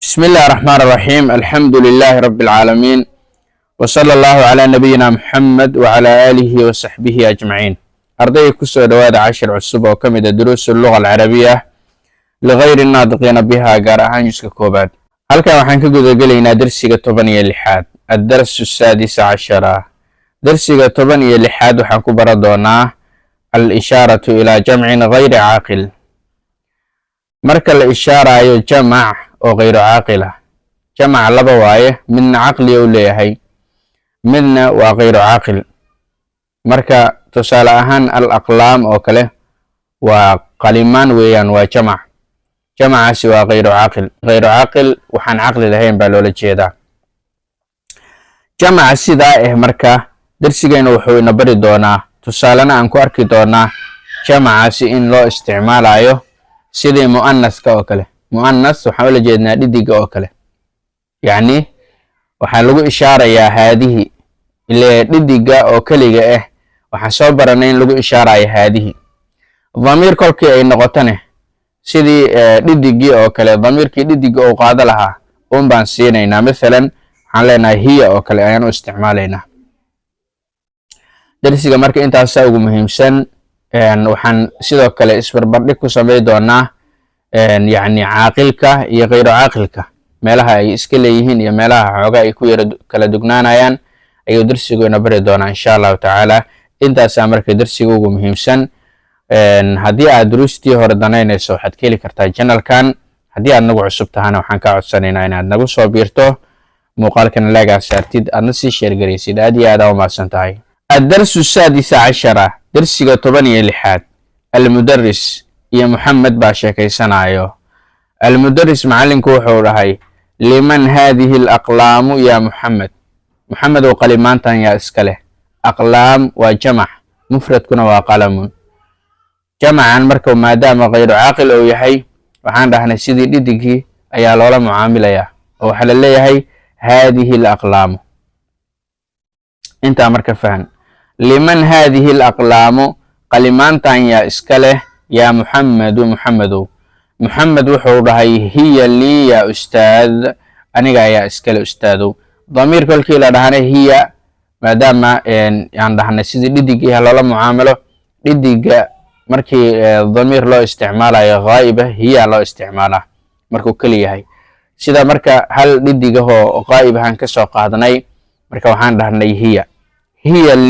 بسم الله الرحمن الرحيم الحمد لله رب العالمين وصلى الله على نبينا محمد وعلى آله وصحبه أجمعين أرضي كسو دواد عشر عصب وكمد دروس اللغة العربية لغير الناطقين بها قارهان جسك كوباد هل كان وحنك قد قلينا درسي طبني اللحاد الدرس السادس عشر درسي طبني اللحاد وحنكو بردونا الإشارة إلى جمع غير عاقل marka la ishaarayo jamac oo ghayru caaqil ah jamac laba waaye midna caqli uu leeyahay midna waa ghayru caaqil marka tusaale ahaan al aqlaam oo kale waa qalimaan weeyaan waa jamacaasi waa ghayru caaqil waxaan caqli lahayn baa loola jeedaa jamaca sidaa marka darsigeena wuxuu ina bari doonaa tusaalena aan ku arki doonaa jamacaasi in loo isticmaalayo sidii mu'annaska oo kale mu'annas waxaan ula jeednaa dhidiga oo kale yacni waxaa lagu ishaarayaa haadihi ile dhidiga oo keliga waxaan soo baranay in lagu ishaarayo haadihi dhamiir kolkii ay noqotane sidii dhidigii oo kale dhamiirkii dhidiga oo qaado lahaa baan siinaynaa midalan waxaan leenahay hiya oo kale ayaan u isticmaalaynaa darsiga marka intaasaa ugu muhiimsan waxaan sidoo kale isbarbardhig ku sameey doonaa yacni caaqilka iyo ghayru caaqilka meelaha ay iska leeyihiin iyo meelaha xoogaa ay ku yara kala dugnaanayaan ayuu darsigu ina bari doonaa insha allahu tacaala intaasaa marka darsiga ugu muhiimsan haddii aad duruustii hore danaynayso waxaad ka heli kartaa janalkan haddii aad nagu cusub tahana waxaan kaa codsanaynaa inaad nagu soo biirto muuqaalkana laagaa saartid aadna sii sheergaraysid aad iyo aad aa umahadsan tahay الدرس السادس عشر درسiga 16 المدرس iyo محمد baa sheekaysanaayo المدرس macalinku wuxuu dhahay liman هذه الأقلام يا محمد محمد oo qalimaantan yaa iska leh أقلام waa jamac mufradkuna waa qalamun jamacan marka maadaama ghayru caaqil uu yahay waxaan dhahnay sidii dhidigii ayaa loola mucaamilayaa oo waxa la leeyahay هذه الأقلام inta marka fahan liman hadhihi al-aqlaamu qalimaantan yaa iska leh yaa muxamedu muxamed wuxuu dhahay hiya lii yaa ustaad aniga ayaa iska leh ustaadow damiir kolkii la dhahana hiya maadaama aan dhahnay sidii dhidigii loola mucaamalo dhidiga markii damiir loo isticmaalayo ghaa'iba hiya loo isticmaalaa markuu keli yahay sida marka hal dhidigahoo ghaa'ibahan ka soo qaadanay marka waxaan dhahnay hiya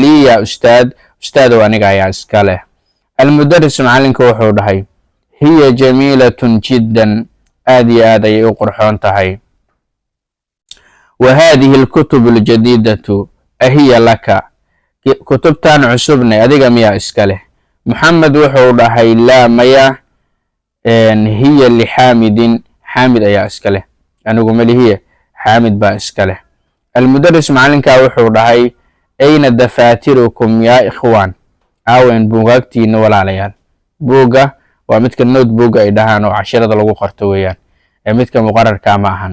lii yaa ustaadow aniga ayaa iska leh almudaris macallinka wuxuu dhahay hiya jamiilatun jiddan aad iyo aad ayay u qurxoon tahay wa haadihi alkutub aljadiidatu ahiya laka kutubtan cusubne adiga miyaa iska leh muxamed wuxuu dhahay laa maya hiya lixaamidin xaamid ayaa iska leh anigu malihiya xaamid baa iska leh almudaris macallinka wuxuu dhahay ayna dafaatirukum yaa ikhwaan aawen buugaagtiina walaalayaal buuga waa midka notebook ay dhahaan oo cashirada lagu qorto weeyaan midka muqararka ma ahan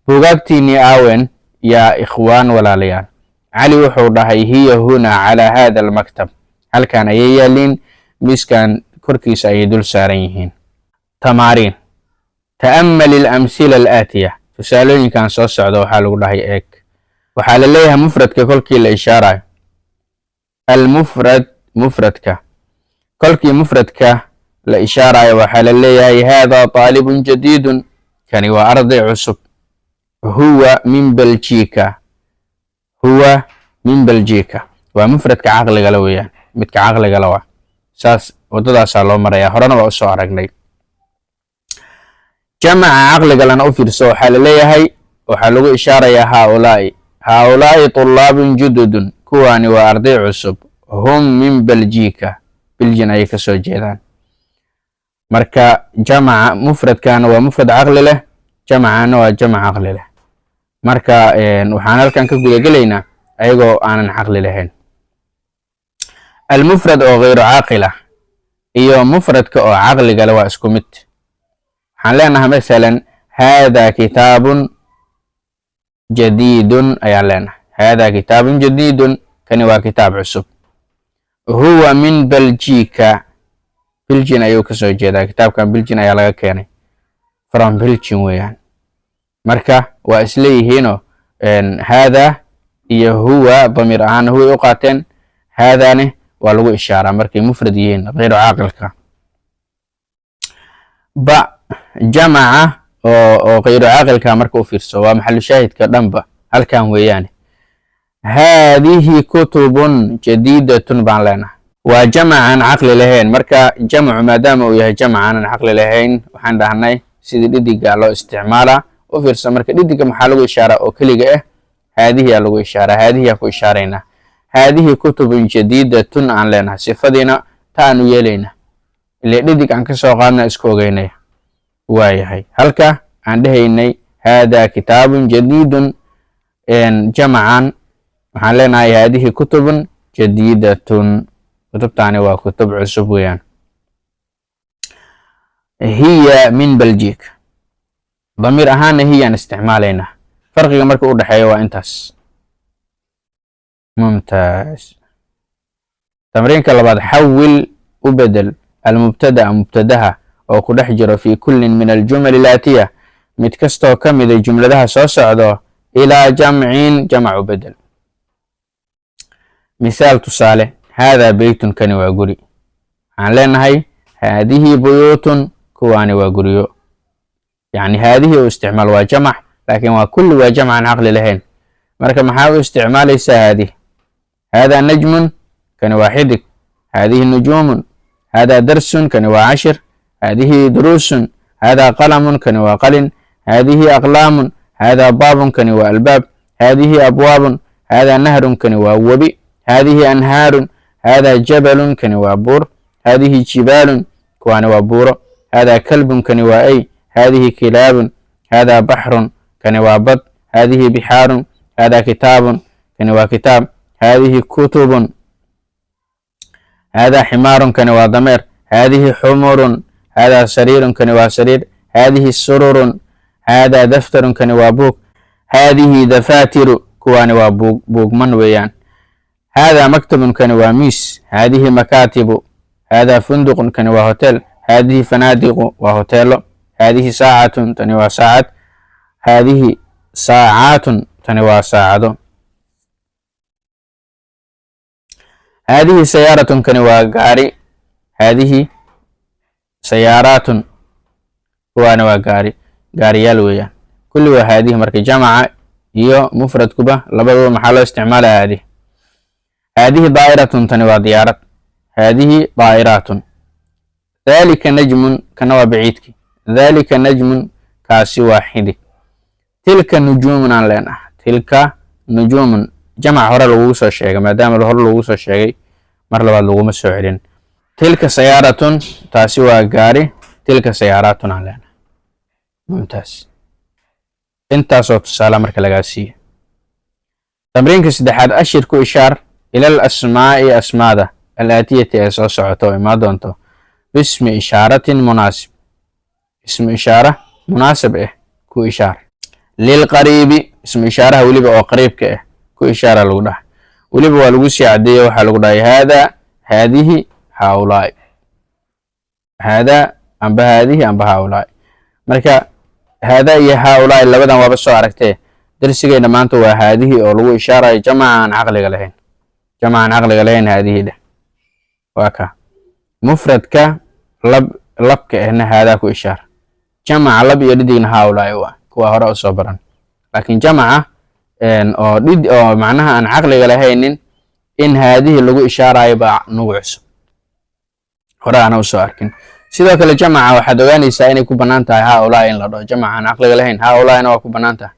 buugaagtiina aawen yaa ikhwaan walaalayaal cali wuxuu dhahay hiya huna calaa hada almaktab halkan ayay yaaliin miiskan korkiisa ayay dul saaran yihiin tamaariin ta'ammal al-amthila al-aatiya tusaalooyinkan soo socda waxaa lagu dhahay eeg waxaa la leeyahay mufradka kolkii la ishaarayo mufradka kolkii mufradka la ishaarayo waxaa la leeyahay hada طaalibun jadiidun kani waa arday cusub huwa min beljika waa mufradka caqliga la weeyaan midka caqliga la waa saas wadadaasaa loo marayaa horena waa usoo aragnay jamaca caqliga lana u fiirso waxaa la leeyahay waxaa lagu ishaarayaa haaulaa'i طulaabun jududun kuwaani waa arday cusub hum min beljika beljin ayay ka soo jeedaan marka jamaca mufradkana waa mufrad caqli leh jamacana waa jamac caqli leh marka waxaan halkan ka gudagelaynaa ayagoo aanan caqli lahayn almufrad oo ghayru caaqil ah iyo mufradka oo caqliga leh waa isku mid waxaan leenahay masalan hada kitaabun jadiidun ayaan leenahay hada kitaabun jadiidun kani waa kitaab cusub huwa min beljika beljin ayuu ka soo jeedaa kitaabkan beljin ayaa laga keenay from beljin weeyaan marka waa isleeyihiinoo haadaa iyo huwa damiir ahaana huway u qaateen, haadaani waa lagu ishaaraa markay mufrad yihiin غayru caaqilka. ba jamaca oo غayru caaqilka marka u fiirso waa maxalu shaahidka dhanba halkan weeyaane. haadihi kutubun jadiidatun baan leenahay, waa jamac aan caqli lahayn. marka jamcu maadaama uu yahay jamac aanan caqli lahayn waxaan dhahnay sidii dhidiga loo isticmaalaa. u fiirso marka dhidiga maxaa lagu ishaaraa oo keliga ah, haadihi aa lagu ishaaraa, haadihi aa ku ishaaraynaa. haadihi kutubun jadiidatun aan leenahay, sifadiina ta aanu yeelaynaa ile dhidig aan ka soo qaadna isku ogeynay. waayahay halka aan dhahaynay haadaa kitaabun jadiidun jamacan waxaan leenahay haadihi kutubun jadiidatun, kutubtaani waa kutub cusub weeyaan. hiya min Belgium, damiir ahaana hiyaan isticmaalaynaa. farqiga marka u dhaxeeya waa intaas. mumtaaz. tamriinka labaad, xawil u bedel almubtada'a mubtadaha oo ku dhex jiro fi kullin min aljumal ilaatiya mid kastoo ka mida jumladaha soo socdo ilaa jamcin jamac u bedel. misaal tusaale, haadaa beytun kani waa guri, waxaan leenahay haadihi buyuutun kuwaani waa guryo. yani haadihi u isticmaal waa jamac laakiin waa kulli waa jamc aan caqli lahayn. marka maxaa u isticmaalaysaa haadihi. haadaa najmun kani waa xidig, haadihi nujuumun, haadaa darsun kani waa cashir, haadihi duruusun, haadaa qalamun kani waa qalin, haadihi aqlaamun, haadaa baabun kani waa albaab, haadihi abwaabun, haadaa nahrun kani waa webi, haadihi anhaarun, haadaa jabalun kani waa buur, haadihi jibaalun kuwaani waa buuro, haadaa kalbun kani waa ay, haadihi kilaabun, haadaa baxrun kani waa bad, haadihi bixaarun, haadaa kitaabun kani waa kitaab, haadihi kutubun, haadaa ximaarun kani waa dameer, haadihi xumurun, haadaa sariirun kani waa sariir, haadihi sururun, haadaa daftarun kani waa buug, haadihi dafaatiru kuwaani waa buugman weeyaan, haadaa maktabun kani waa miis, haadihi makaatibu, haadaa funduqun kani waa hotel, haadihi fanaadiqu waa hoteelo, haadihi saacatun tani waa saacad, haadihi saacaatun tani waa saacado, haadihi sayaaratun kani waa gaari, haadihi sayaaraatun kuwaani waa gaariyaal weeyaan. kulli waa haadihi marka jamaca iyo mufradkuba labaduba maxaa loo isticmaalaa haadihi. haadihi daa'iratun tani waa diyaarad, haadihi daa'iraatun. dhalika najmun kana waa baciidki, dhalika najmun kaasi waa xidig. tilka nujuumun aan leenahay, tilka nujuumun jamac hore lagugu soo sheegay, maadaama hore lagugu soo sheegay mar labaad laguma soo celin. tilka sayaaratun taasi waa gaari, tilka sayaaraatun aan leenahay. mumtaaz. intaasoo tusaale marka lagaa siiyo. tamriinka saddexaad, ashir ku ishaar ila alasmaa'i asmaada alaatiyati ee soo socoto oo imaa doonto bismi ishaaratin munaasib, ismi ishaara munaasib ah ku ishaar. lilqariibi ismi ishaaraha weliba oo qariibka ah ku ishaara lagu dhahay, weliba waa lagu sii cadeeye waxaa lagu dhahay haadaa, haadihi, haaulaa'i, haadaa amba haadihi amba haaulaa'i. marka haadaa iyo haaulaa'i labadan waaba soo aragtee, darsigeyna maanta waa haadihi oo lagu ishaarayo jamaca aan caqliga lahayn, jamaca aan caqliga lahayn haadihi dheh waa ka. mufradka labka ahna haadaa ku ishaar, jamaca lab iyo dhidigna haaulaa'i waa kuwa hore u soo baran. laakiin jamaca oo macnaha aan caqliga lahaynin in haadihi lagu ishaarayo baa nugu cusub, hore aana u soo arkin. sidoo kale jamaca waxaad ogaanaysaa inay ku bannaan tahay haaulaa'i in la dhaho, jamaca aan caqliga lahayn haaulaa'ina waa ku bannaan tahay,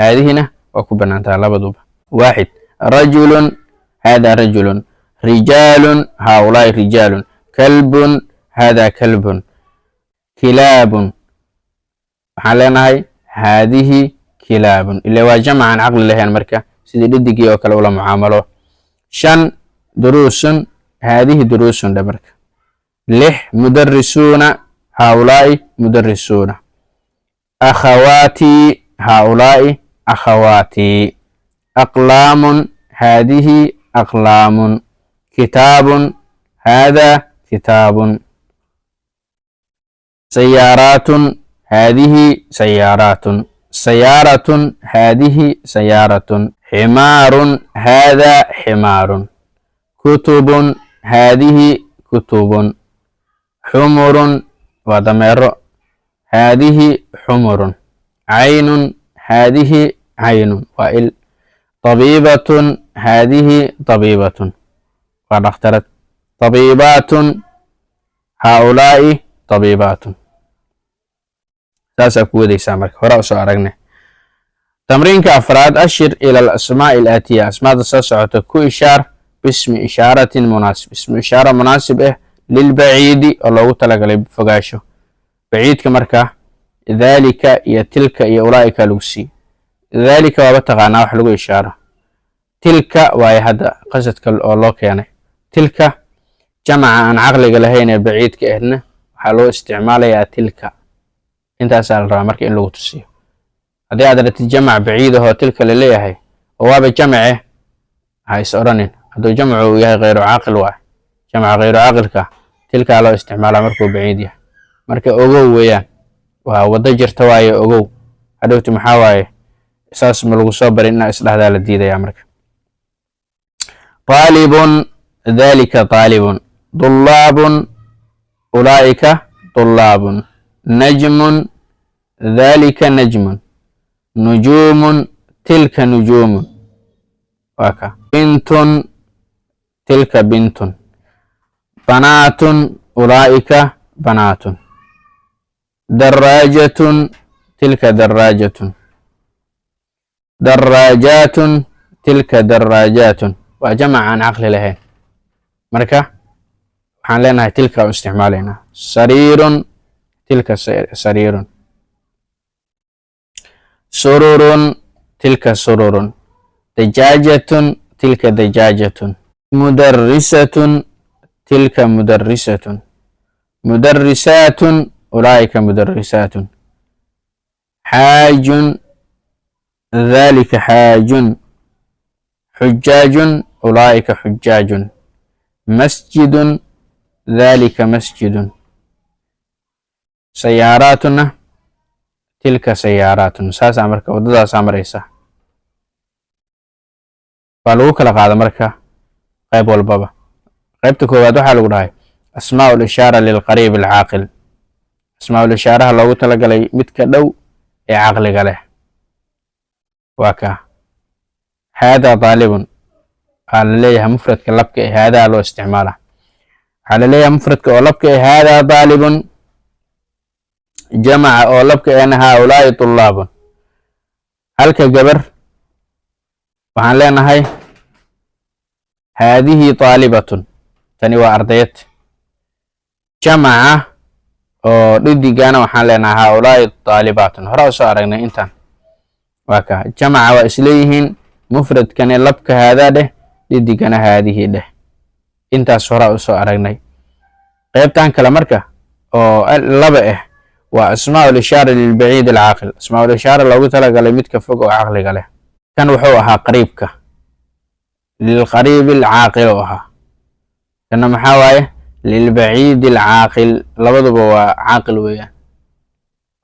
haadihina waa ku bannaan tahay labaduba. waaxid, rajulun, haadaa rajulun, rijaalun, haaulaa'i rijaalun, kalbun, haadaa kalbun, kilaabun, waxaan leenahay haadihi kilaabun, ile waa jamac aan caqli lahayn marka sidii dhidigii oo kale ula mucaamalo. 5 duruusun, haadihi duruusun dhe marka. 6 mudarrisuuna, haaulaa'i mudarrisuuna. akhawaatii, haaulaa'i akhawaatii. aqlaamun, haadihi aqlaamun. kitaabun, haadaa kitaabun. sayaaraatun, haadihi sayaaraatun. سيارة هذه سيارة حمار هذا حمار كتب هذه كتب حمر وضمير هذه حمر عين هذه عين وإل طبيبة هذه طبيبة قد اخترت طبيبات هؤلاء طبيبات تاسا كودي سامرك هراء سؤالنا تمرين كأفراد أشر إلى الأسماء الآتية أسماء الساسعة كو إشار باسم إشارة مناسب اسم إشارة مناسب للبعيد الله تلقى فقاشه بعيد كمركة ذلك يا تلك يا أولئك لوسي ذلك وابتغانا وحلقوا إشارة تلك وهي هذا قصدك الله يعني تلك جمع عن عقلك لهين بعيد كأهنا حلو استعمال يا تلك انت أسأل رامرك إن لو تسيه هذه أدرى تجمع بعيده هو تلك اللي هي هو بجمعه هاي سؤرنين هذا جمعه وياه غير عاقل واحد جمع غير عاقل تلك على استعمال مركو بعيد مركو أوجو وياه وضجر تواي أوجو هذا محاواي أساس ملو صبر إن إصلاح ذا الديدة يا مركو طالب ذلك طالب طلاب أولئك طلاب نجم ذلك نجم نجوم تلك نجوم وكا بنت تلك بنت بنات أولئك بنات دراجة تلك دراجة دراجات تلك دراجات وجمع عن عقل لهين مركا وحان لنا تلك استعمالنا سرير تلك سرير سرور تلك سرور دجاجة تلك دجاجة مدرسة تلك مدرسة مدرسات أولئك مدرسات حاج ذلك حاج حجاج أولئك حجاج مسجد ذلك مسجد سياراتنا تلك سيارات ساس أمريكا وددا سامريسا فالوك لقاد أمريكا قيب والبابا قيبت كوبادو حالو راي أسماء الإشارة للقريب العاقل أسماء الإشارة لو تلقى لي متك دو عقل قاله وكا هذا طالب قال لي مفرد كلبك هذا لو استعماله قال لي مفرد كلبك هذا طالب جمع أولبك أن هؤلاء طلاب هلك جبر وحن لنا هاي هذه طالبة تنوى أرضيت جمع ضد جانا وحن لنا هؤلاء طالبات هرأوا سأرنا إنتان وكا جمع وإسليهن مفرد كان لبك هذا ده ضد جانا هذه ده إنت سهرأوا سأرنا قيبتان كلامركا أو لبئه وأسماء الإشارة للبعيد العاقل أسماء الإشارة لو تلقى لمتك فوق وعقلك له كان وحوها قريبك للقريب العاقل وها كان محاوية للبعيد العاقل لبضب وعاقل ويا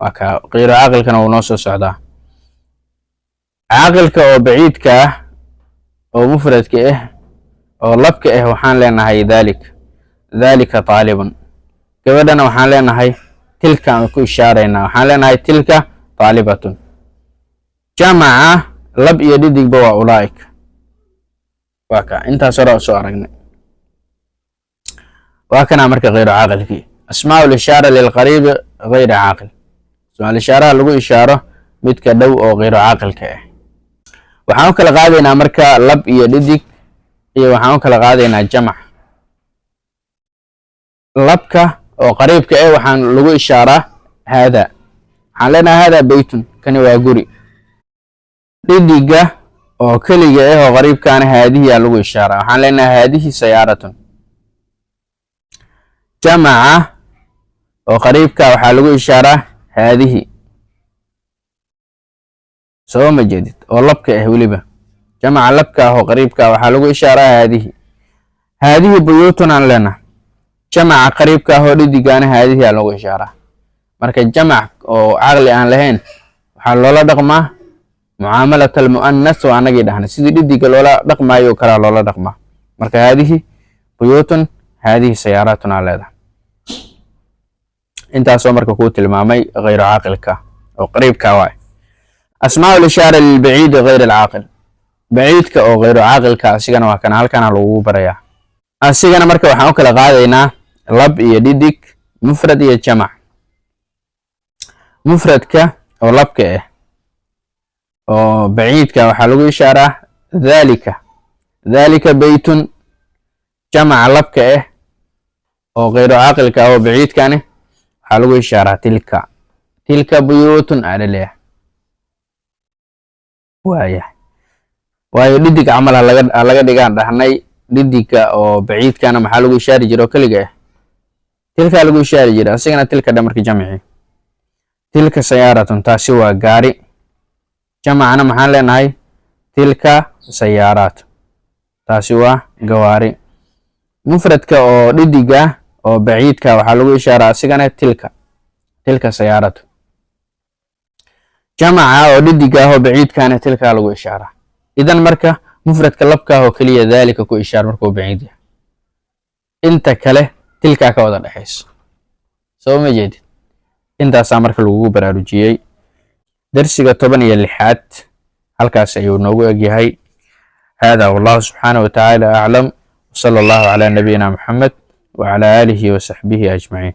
وكا غير عاقل كان ونص السعودة عاقلك أو بعيدك أو مفردك أو لبك وحان لنا هاي ذلك طالب كبدنا وحان لنا هاي تلك أنكو إشارينا وحان لنا هاي تلك طالبة جمع لب يديدك بوا أولئك وكا انت سرع سؤالك وكان أمرك غير عاقل فيه أسماء الإشارة للقريب غير عاقل أسماء الإشارة لغو إشارة متك دو أو غير عاقل كأه وحانوك لغادينا أمرك لب يديدك وحانوك لغادينا جمع لبك أو قريب كأه وحان لغو إشارة هذا حان لنا هذا بيت كان يقولي ديدك أو كلية أو غريب كان هذه لغو إشارة وحان لنا هذه سيارة جمع أو قريب كا وحان لغو إشارة هذه سوى مجدد أو لبك ولبه جمع لبك أو قريب كا وحان لغو إشارة هذه بيوتنا لنا جمع قريب كا هو ديدي كان هذه لغو إشارة marka jamac oo aqli aan lahayn waxaa loola dhaqmaa mucaamalat almu'annas waa anagii dhahna sidii dhidiga loola dhaqmaayo kalaa loola dhaqmaa marka haadihi buyuutun haadihi sayaaraatun aa leedahay intaasoo marka kuu tilmaamay غayru caaqilka oo qariibka waay asmaa lishaara lilbaciidi غayr alcaaqil baciidka oo غayru caaqilka asigana waa kana halkana lagu barayaa asigana marka waxaan u kala qaadaynaa lab iyo dhidig mufrad iyo jamac mufradka oo labka ah oo baciidka waxaa lagu ishaaraa dhalika baytun jamaca labka ah oo غayru caaqilka oo baciidkani waxaa lagu ishaaraa tilka buyuutun alaleeyahay waayo dhidig camal laga dhigaan dhahnay dhidiga oo baciidkana maxaa lagu ishaari jira oo keliga ah tilkaa lagu ishaari jira asigana tilka dhe marka jamci tilka sayaaratun taasi waa gaari jamacana maxaan leenahay tilka sayaaraat taasi waa gawaari mufradka oo dhidiga oo baciidka waxaa lagu ishaaraa asigana tilka sayaaratu jamaca oo dhidiga oo baciidkana tilka lagu ishaaraa idan marka mufradka labka oo kaliya dhalika ku ishaar markuu baciid yahay inta kale tilka ka wada dhaxayso soo ma jeedid intaasaa marka lagu baraarujiyey درسiga 16 halkaas ayuu noogu egyahay هذا والله سبحانه وتعالى أعلم وصلى الله على نبينا محمد وعلى آله وصحبه أجمعين